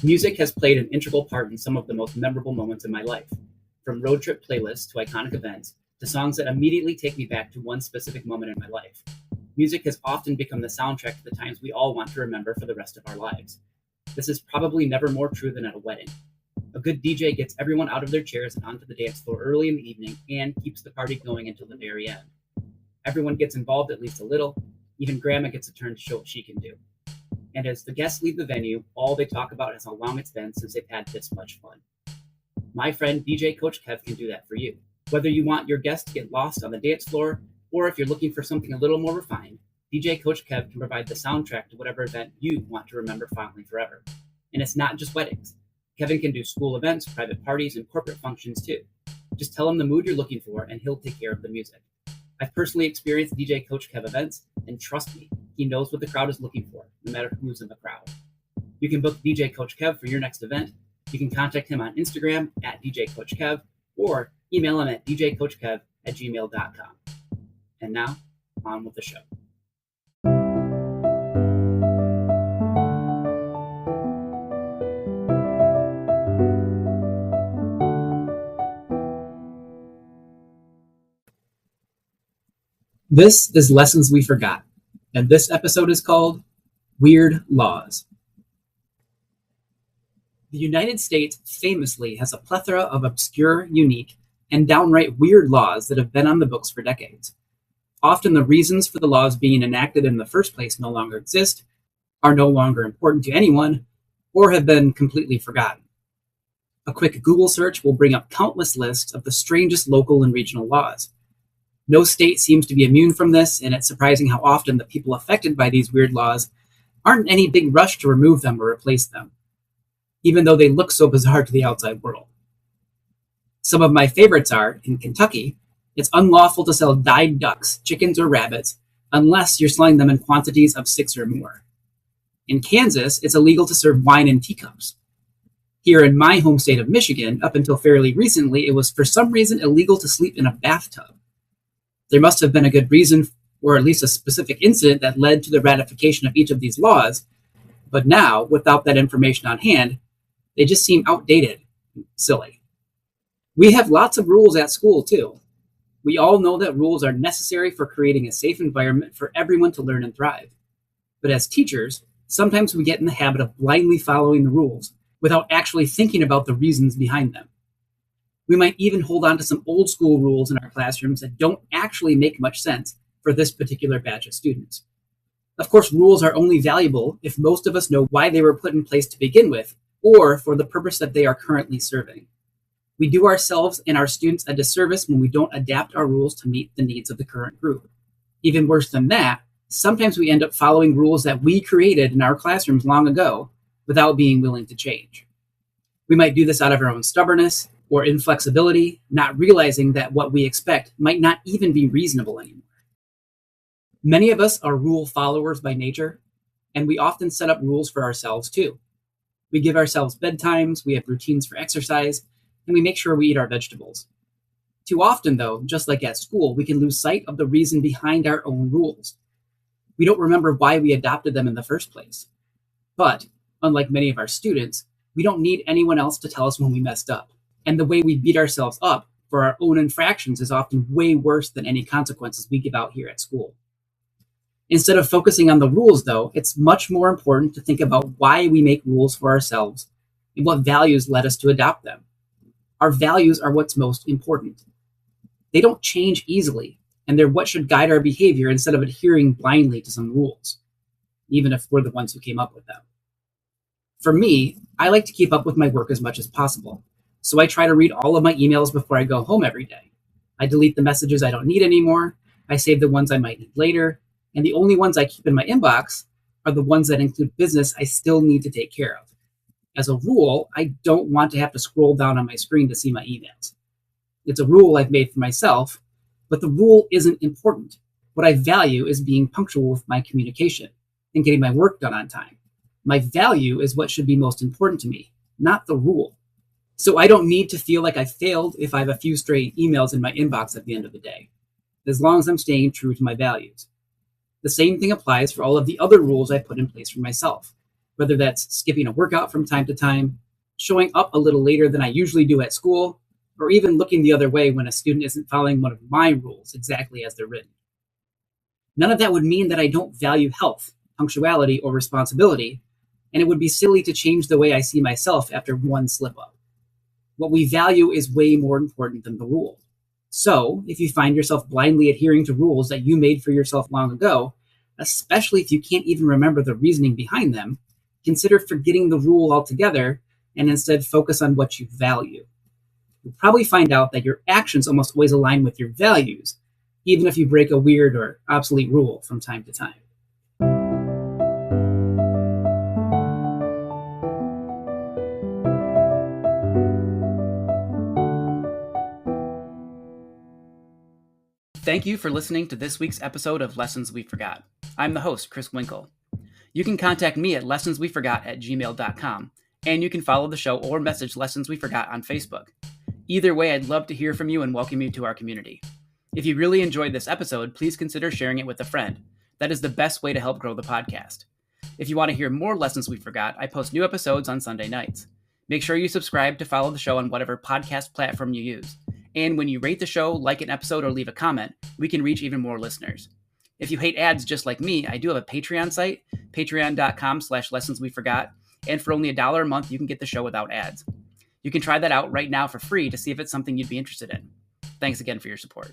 Music has played an integral part in some of the most memorable moments in my life, from road trip playlists to iconic events to songs that immediately take me back to one specific moment in my life. Music has often become the soundtrack to the times we all want to remember for the rest of our lives. This is probably never more true than at a wedding. A good DJ gets everyone out of their chairs and onto the dance floor early in the evening and keeps the party going until the very end. Everyone gets involved at least a little, even Grandma gets a turn to show what she can do. And as the guests leave the venue, all they talk about is how long it's been since they've had this much fun. My friend DJ Coach Kev can do that for you. Whether you want your guests to get lost on the dance floor, or if you're looking for something a little more refined, DJ Coach Kev can provide the soundtrack to whatever event you want to remember fondly forever. And it's not just weddings. Kevin can do school events, private parties, and corporate functions too. Just tell him the mood you're looking for, and he'll take care of the music. I've personally experienced DJ Coach Kev events, and trust me, he knows what the crowd is looking for, no matter who's in the crowd. You can book DJ Coach Kev for your next event. You can contact him on Instagram at DJ Coach Kev, or email him at djcoachkev@gmail.com. And now, on with the show. This is Lessons We Forgot, and this episode is called Weird Laws. The United States famously has a plethora of obscure, unique, and downright weird laws that have been on the books for decades. Often the reasons for the laws being enacted in the first place no longer exist, are no longer important to anyone, or have been completely forgotten. A quick Google search will bring up countless lists of the strangest local and regional laws. No state seems to be immune from this, and it's surprising how often the people affected by these weird laws aren't in any big rush to remove them or replace them, even though they look so bizarre to the outside world. Some of my favorites are, in Kentucky, it's unlawful to sell dyed ducks, chickens, or rabbits unless you're selling them in quantities of 6 or more. In Kansas, it's illegal to serve wine in teacups. Here in my home state of Michigan, up until fairly recently, it was for some reason illegal to sleep in a bathtub. There must have been a good reason, or at least a specific incident that led to the ratification of each of these laws, but now, without that information on hand, they just seem outdated and silly. We have lots of rules at school, too. We all know that rules are necessary for creating a safe environment for everyone to learn and thrive. But as teachers, sometimes we get in the habit of blindly following the rules without actually thinking about the reasons behind them. We might even hold on to some old school rules in our classrooms that don't actually make much sense for this particular batch of students. Of course, rules are only valuable if most of us know why they were put in place to begin with, or for the purpose that they are currently serving. We do ourselves and our students a disservice when we don't adapt our rules to meet the needs of the current group. Even worse than that, sometimes we end up following rules that we created in our classrooms long ago without being willing to change. We might do this out of our own stubbornness or inflexibility, not realizing that what we expect might not even be reasonable anymore. Many of us are rule followers by nature, and we often set up rules for ourselves too. We give ourselves bedtimes, we have routines for exercise, and we make sure we eat our vegetables. Too often, though, just like at school, we can lose sight of the reason behind our own rules. We don't remember why we adopted them in the first place. But, unlike many of our students, we don't need anyone else to tell us when we messed up. And the way we beat ourselves up for our own infractions is often way worse than any consequences we give out here at school. Instead of focusing on the rules, though, it's much more important to think about why we make rules for ourselves and what values led us to adopt them. Our values are what's most important. They don't change easily, and they're what should guide our behavior instead of adhering blindly to some rules, even if we're the ones who came up with them. For me, I like to keep up with my work as much as possible. So I try to read all of my emails before I go home every day. I delete the messages I don't need anymore. I save the ones I might need later. And the only ones I keep in my inbox are the ones that include business I still need to take care of. As a rule, I don't want to have to scroll down on my screen to see my emails. It's a rule I've made for myself, but the rule isn't important. What I value is being punctual with my communication and getting my work done on time. My value is what should be most important to me, not the rule. So I don't need to feel like I failed if I have a few stray emails in my inbox at the end of the day, as long as I'm staying true to my values. The same thing applies for all of the other rules I put in place for myself, whether that's skipping a workout from time to time, showing up a little later than I usually do at school, or even looking the other way when a student isn't following one of my rules exactly as they're written. None of that would mean that I don't value health, punctuality, or responsibility, and it would be silly to change the way I see myself after one slip-up. What we value is way more important than the rule. So, if you find yourself blindly adhering to rules that you made for yourself long ago, especially if you can't even remember the reasoning behind them, consider forgetting the rule altogether and instead focus on what you value. You'll probably find out that your actions almost always align with your values, even if you break a weird or obsolete rule from time to time. Thank you for listening to this week's episode of Lessons We Forgot. I'm the host, Chris Winkle. You can contact me at lessonsweforgot@gmail.com, and you can follow the show or message Lessons We Forgot on Facebook. Either way, I'd love to hear from you and welcome you to our community. If you really enjoyed this episode, please consider sharing it with a friend. That is the best way to help grow the podcast. If you want to hear more Lessons We Forgot, I post new episodes on Sunday nights. Make sure you subscribe to follow the show on whatever podcast platform you use. And when you rate the show, like an episode, or leave a comment, we can reach even more listeners. If you hate ads just like me, I do have a Patreon site, patreon.com/lessonsweforgot, and for only $1 a month, you can get the show without ads. You can try that out right now for free to see if it's something you'd be interested in. Thanks again for your support.